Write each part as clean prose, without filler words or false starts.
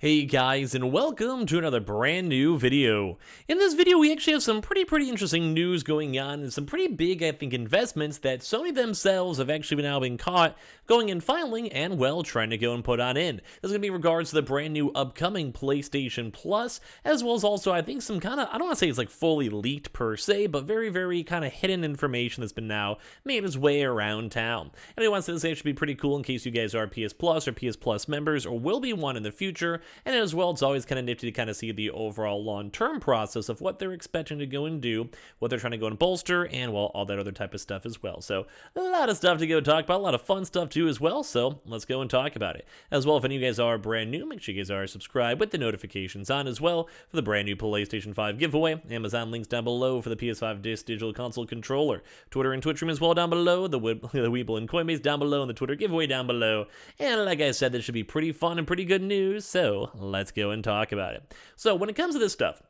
Hey guys, and welcome to another brand new video. In this video, we actually have some pretty interesting news going on and some pretty big, I think, investments that Sony themselves have actually now been caught going and filing and, well, trying to go and put on in. This is going to be in regards to the brand new upcoming PlayStation Plus, as well as also, I think, some kind of, I don't want to say it's like fully leaked per se, but very kind of hidden information that's been now made its way around town. And I want to say this actually be pretty cool in case you guys are PS Plus or PS Plus members or will be one in the future. And as well, it's always kind of nifty to kind of see the overall long-term process of what they're expecting to go and do, what they're trying to go and bolster, and, well, all that other type of stuff as well. So a lot of stuff to go talk about, a lot of fun stuff too as well, so let's go and talk about it. As well, if any of you guys are brand new, make sure you guys are subscribed with the notifications on as well for the brand new PlayStation 5 giveaway. Amazon links down below for the PS5 Digital Console Controller. Twitter and Twitch stream as well down below, the Weeble and Coinbase down below, and the Twitter giveaway down below. And like I said, this should be pretty fun and pretty good news, so let's go and talk about it. So when it comes to this stuff,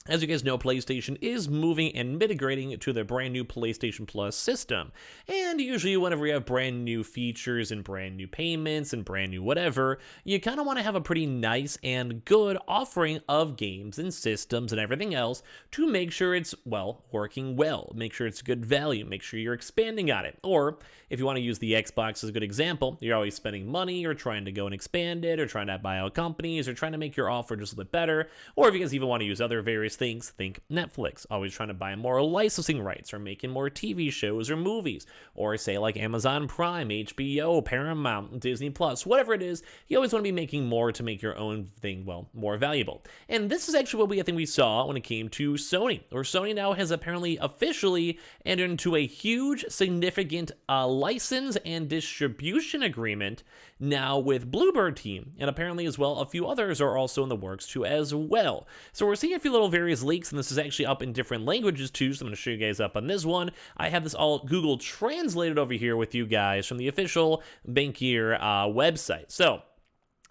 as you guys know, PlayStation is moving and migrating to their brand new PlayStation Plus system. And usually whenever you have brand new features and brand new payments and brand new whatever, you kind of want to have a pretty nice and good offering of games and systems and everything else to make sure it's, well, working well. Make sure it's good value. Make sure you're expanding on it. Or if you want to use the Xbox as a good example, you're always spending money or trying to go and expand it or trying to buy out companies or trying to make your offer just a bit better. Or if you guys even want to use other various things, think Netflix, always trying to buy more licensing rights or making more TV shows or movies, or say like Amazon Prime, HBO, Paramount, Disney Plus, whatever it is, you always want to be making more to make your own thing, well, more valuable. And this is actually what I think we saw when it came to Sony, or Sony now has apparently officially entered into a huge, significant license and distribution agreement now with Bloober Team, and apparently as well a few others are also in the works too as well. So we're seeing a few little various leaks, and this is actually up in different languages too, so I'm going to show you guys up on this one. I have this all Google translated over here with you guys from the official Bankier website. So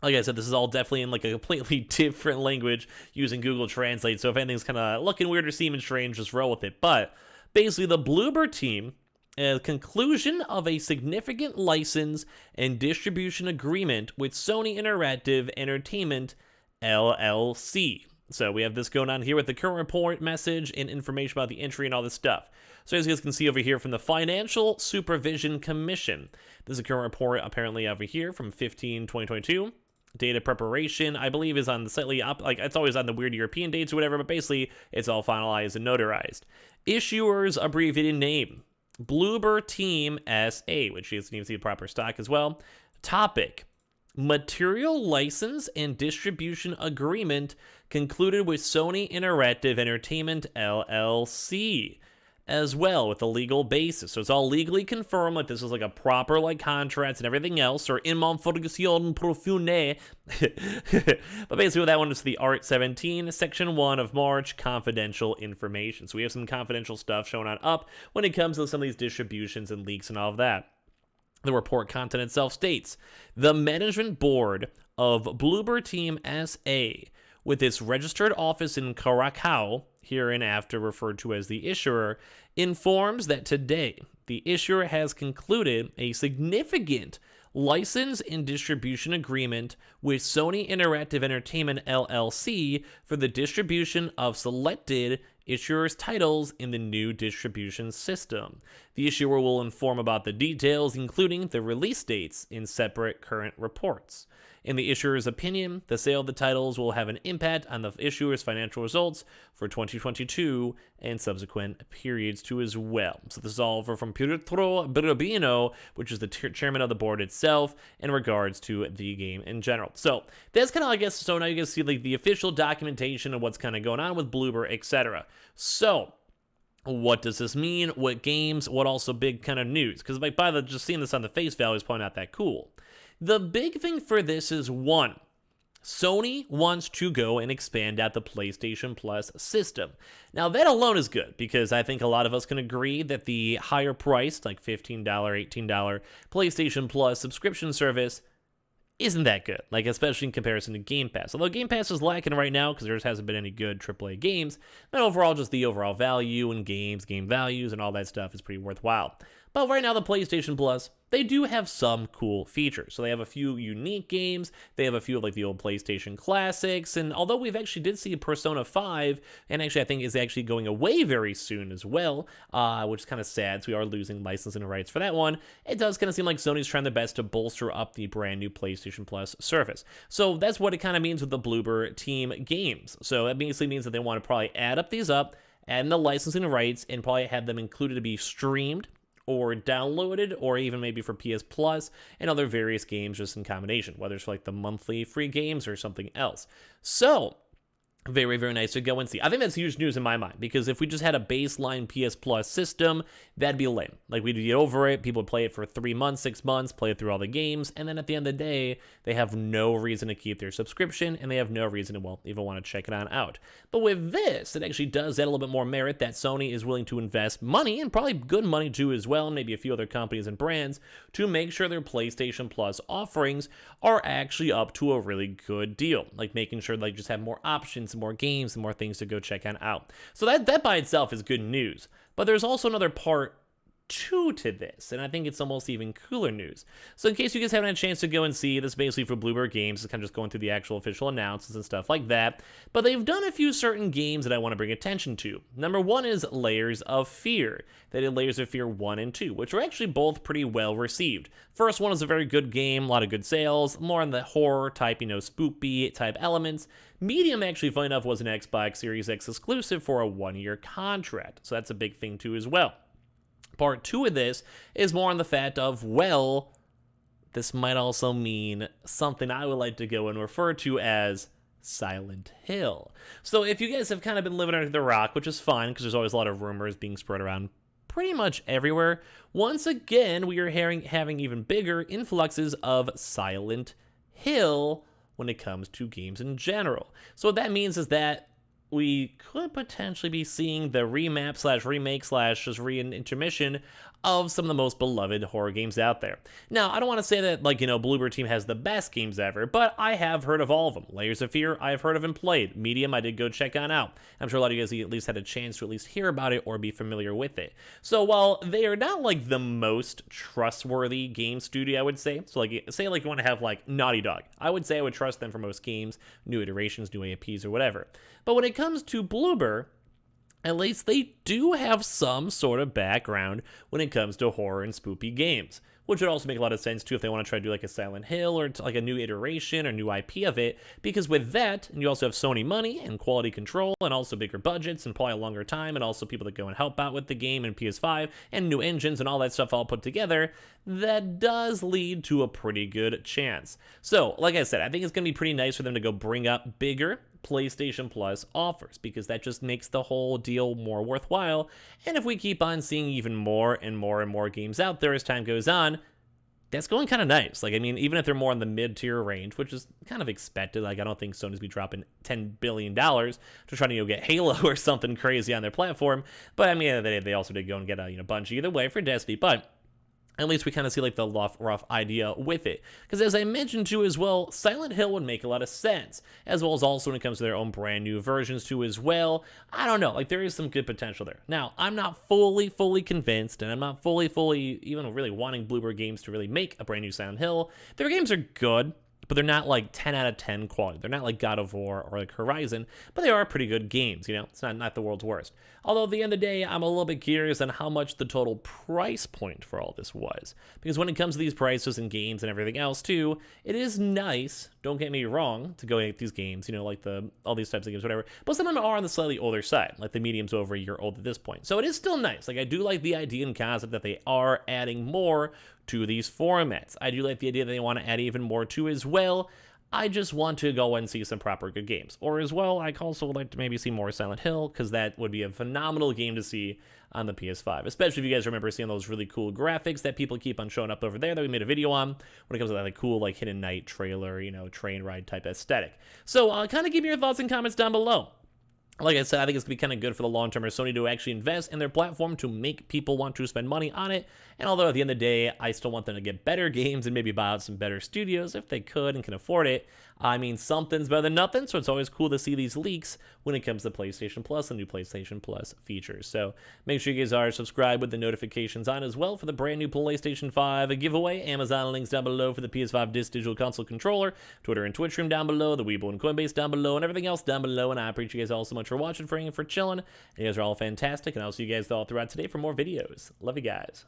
like I said, this is all definitely in like a completely different language using Google Translate, so if anything's kind of looking weird or seeming strange, just roll with it. But basically the Bloober Team, a conclusion of a significant license and distribution agreement with Sony Interactive Entertainment LLC. So we have this going on here with the current report message and information about the entry and all this stuff. So as you guys can see over here from the Financial Supervision Commission, this is a current report apparently over here from 15/2022. Data preparation, I believe, is on the slightly up, like it's always on the weird European dates or whatever, but basically it's all finalized and notarized. Issuer's abbreviated name, Bloober Team SA, which you need to see the proper stock as well. Topic: Material license and distribution agreement concluded with Sony Interactive Entertainment LLC as well with a legal basis. So it's all legally confirmed, like this is like a proper like contract and everything else, or in manifestazione profune. But basically with that one is the Art 17, Section 1 of March, confidential information. So we have some confidential stuff showing on up when it comes to some of these distributions and leaks and all of that. The report content itself states, the management board of Bloober Team SA, with its registered office in Curacao, hereinafter referred to as the issuer, informs that today the issuer has concluded a significant license and distribution agreement with Sony Interactive Entertainment LLC for the distribution of selected issuer's titles in the new distribution system. The issuer will inform about the details, including the release dates, in separate current reports. In the issuer's opinion, the sale of the titles will have an impact on the issuer's financial results for 2022 and subsequent periods too as well. So this is all from Pietro Berubino, which is the chairman of the board itself, in regards to the game in general. So that's kind of, I guess, so now you guys see like the official documentation of what's kind of going on with Bloober, etc. So what does this mean? What games? What also big kind of news? Because like by the just seeing this on the face value is probably not that cool. The big thing for this is, one, Sony wants to go and expand out the PlayStation Plus system. Now that alone is good, because I think a lot of us can agree that the higher priced, like $15, $18 PlayStation Plus subscription service isn't that good, like especially in comparison to Game Pass. Although Game Pass is lacking right now because there just hasn't been any good AAA games, but overall just the overall value in games, game values, and all that stuff is pretty worthwhile. But right now, the PlayStation Plus, they do have some cool features. So they have a few unique games. They have a few of like the old PlayStation classics. And although we've actually did see Persona 5, and actually I think is actually going away very soon as well, which is kind of sad. So we are losing licensing rights for that one. It does kind of seem like Sony's trying their best to bolster up the brand new PlayStation Plus service. So that's what it kind of means with the Bloober Team games. So that basically means that they want to probably add in the licensing rights, and probably have them included to be streamed or downloaded, or even maybe for PS Plus and other various games just in combination, whether it's for like the monthly free games or something else. So very, very nice to go and see. I think that's huge news in my mind, because if we just had a baseline PS Plus system, that'd be lame. Like, we'd get over it, people would play it for 3 months, 6 months, play it through all the games, and then at the end of the day, they have no reason to keep their subscription, and they have no reason to, well, even want to check it on out. But with this, it actually does add a little bit more merit that Sony is willing to invest money, and probably good money too as well, and maybe a few other companies and brands, to make sure their PlayStation Plus offerings are actually up to a really good deal. Like, making sure they just have more options, more games, and more things to go check on out. So that by itself is good news. But there's also another part two to this, and I think it's almost even cooler news. So in case you guys haven't had a chance to go and see this, basically for Bloober Games, it's kind of just going through the actual official announcements and stuff like that, but they've done a few certain games that I want to bring attention to. Number one is Layers of Fear. They did Layers of Fear 1 and 2, which are actually both pretty well received. First one is a very good game, a lot of good sales, more on the horror type, spoopy type elements. Medium, actually, funny enough, was an Xbox Series X exclusive for a 1-year contract, so that's a big thing too as well. Part 2 of this is more on the fact of, well, this might also mean something I would like to go and refer to as Silent Hill. So if you guys have kind of been living under the rock, which is fine because there's always a lot of rumors being spread around pretty much everywhere, once again, we are having even bigger influxes of Silent Hill when it comes to games in general. So what that means is that we could potentially be seeing the remap / remake / just reintermission of some of the most beloved horror games out there. Now, I don't want to say that, Bloober Team has the best games ever, but I have heard of all of them. Layers of Fear, I've heard of and played. Medium, I did go check on out. I'm sure a lot of you guys at least had a chance to at least hear about it or be familiar with it. So while they are not, the most trustworthy game studio, I would say, so, say you want to have, Naughty Dog, I would say I would trust them for most games, new iterations, new APs, or whatever. But when it comes to Bloober, at least they do have some sort of background when it comes to horror and spoopy games, which would also make a lot of sense too if they want to try to do a Silent Hill or a new iteration or new IP of it, because with that, and you also have Sony money and quality control and also bigger budgets and probably a longer time and also people that go and help out with the game and PS5 and new engines and all that stuff all put together, that does lead to a pretty good chance. So, like I said, I think it's going to be pretty nice for them to go bring up bigger PlayStation Plus offers, because that just makes the whole deal more worthwhile. And if we keep on seeing even more and more and more games out there as time goes on, that's going kind of nice. Even if they're more in the mid-tier range, which is kind of expected, I don't think Sony's be dropping $10 billion to try to get Halo or something crazy on their platform. But they also did go and get a bunch either way for Destiny, but at least we kind of see the rough idea with it. Because as I mentioned too as well, Silent Hill would make a lot of sense, as well as also when it comes to their own brand new versions too as well. I don't know, there is some good potential there. Now, I'm not fully convinced, and I'm not fully even really wanting Bloober Games to really make a brand new Silent Hill. Their games are good, but they're not 10 out of 10 quality. They're not like God of War or Horizon, but they are pretty good games, It's not the world's worst. Although at the end of the day, I'm a little bit curious on how much the total price point for all this was. Because when it comes to these prices and games and everything else too, it is nice, don't get me wrong, to go get these games, all these types of games, whatever. But some of them are on the slightly older side, the medium's over a year old at this point. So it is still nice. I do like the idea and concept that they are adding more to these formats. I do like the idea that they want to add even more to as well. I just want to go and see some proper good games. Or as well, I also would like to maybe see more Silent Hill, because that would be a phenomenal game to see on the PS5. Especially if you guys remember seeing those really cool graphics that people keep on showing up over there that we made a video on when it comes to that cool Hidden Night trailer, train ride type aesthetic. So kind of give me your thoughts and comments down below. Like I said, I think it's going to be kind of good for the long term for Sony to actually invest in their platform to make people want to spend money on it. And although at the end of the day, I still want them to get better games and maybe buy out some better studios if they could and can afford it, I mean, something's better than nothing, so it's always cool to see these leaks when it comes to PlayStation Plus and new PlayStation Plus features. So make sure you guys are subscribed with the notifications on as well for the brand new PlayStation 5 giveaway. Amazon links down below for the PS5 Digital Console Controller, Twitter and Twitch room down below, the Weibo and Coinbase down below, and everything else down below. And I appreciate you guys all so much for watching, for hanging, for chilling. You guys are all fantastic, and I'll see you guys all throughout today for more videos. Love you guys.